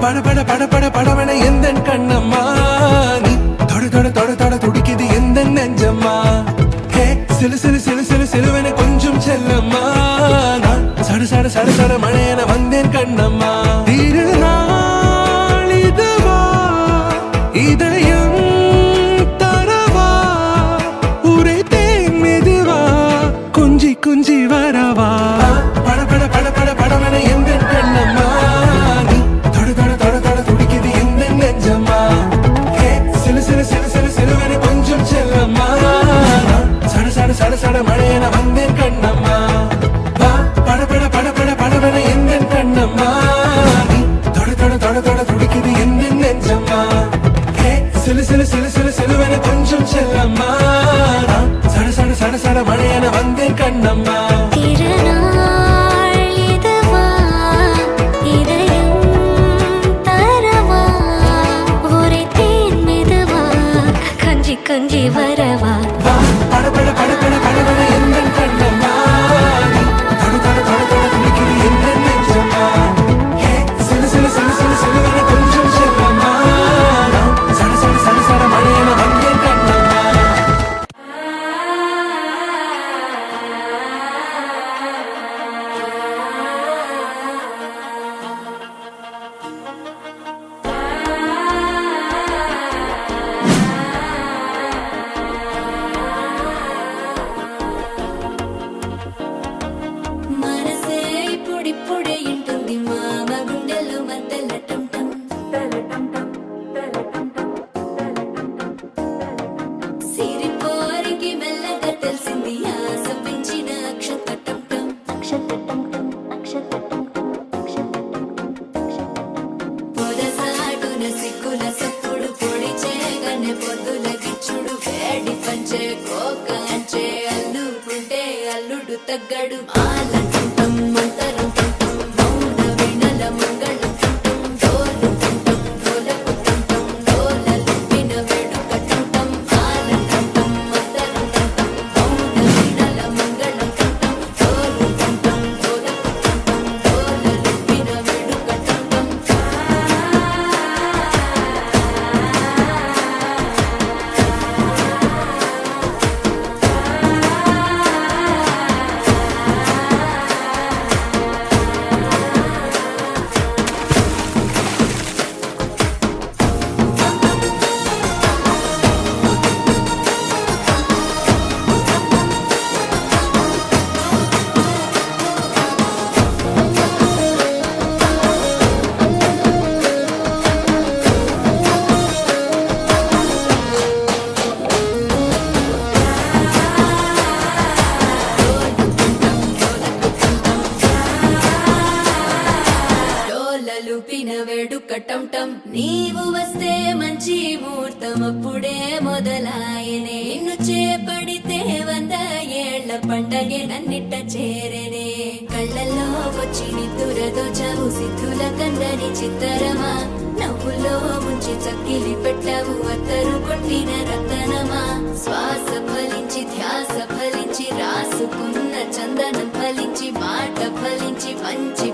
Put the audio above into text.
பட பட பட படவன எந்த கண்ணம்மா நீ தொட தொட தொட தொட துடிக்குது எந்த நெஞ்சம்மா ஹே சிலு சிலு சிலு சிலு சிலுவன கொஞ்சம் செல்லம்மா நான் சட சட சட சட மழையன வந்தேன் கண்ணம்மா திருநாள் இதுவா இதயம் தரவா உரைத்தேன் மெதுவா குஞ்சி குஞ்சி வரவா பட பட பட பட படவன எந்த கண்ணம்மா நீ தொட தொட தொட தொட துடிக்குது எந்த நெஞ்சம்மா ஹே சிலு சிலு சிலு சிலு சிலுவன கொஞ்சம் செல்லம்மா சட சட சட சட மழையன வந்தேன் கண்ணம்மா பட பட பட பட படவன எந்த கண்ணம்மா நீ தொட தொட தொட தொட துடிக்குது எந்த நெஞ்சம்மா ஹே சிலு சிலு சிலு சிலு சிலுவன கொஞ்சம் செல்லம்மா சட சட சட சட மழையன வந்தேன் கண்ணம்மா திருநாள் இதுவா இதயம் தரவா உரைத்தேன் மெதுவா கஞ்சி கஞ்சி வரவா பட பட பட பட படவன எந்த கண்ணம்மா நீ தொட தொட தொட தொட துடிக்குது எந்த நெஞ்சம்மா ஹே சிலு சிலு சிலு சிலு சிலுவன கொஞ்சம் செல்லம்மா சட சட சட சட மழையன வந்தேன் கண்ணம்மா మనసే ఇప్పుడిప్పుడే ఇంటుంది మామ గుండెల్లో మధ్యల టం టం సిరిపోరికి మెల్లగా తెలిసింది ఆశ పెంచిన అక్షత టం టం పొదసాటున సిక్కుల సప్పుడు పొడి చేయగానే పొద్దుల గిచ్చుడు వేడి పంచే కోక అంచే అల్లుకుంటే అల్లుడు తగ్గడు ఆలంటం మంతరం టం మౌన వినల మంగళం టం డోలు టం డోలకు టం డోలలు విన వేడుక టం ఆలంటం మంతరం టం మౌన వినల మంగళం టం డోలు టం డోలకు టం డోలలు విన వేడుక టం డోలలు పిన వేడుక టం టం నీవు వస్తే మంచి ముహూర్తం అప్పుడే మొదలాయనే నిన్ను చేపడితే 100 ఏళ్ల పండగే నన్నిట్ట చేరనే కళ్ళల్లో వచ్చి నిద్దురదో చవు సిద్ధుల కందని చిత్తరమా నవ్వులో ముంచి చక్కిలి పెట్టావు అత్తరు కొట్టిన రతనమా శ్వాస ఫలించి ధ్యాస ఫలించి రాసుకున్న చందనం ఫలించి మాట ఫలించి మంచి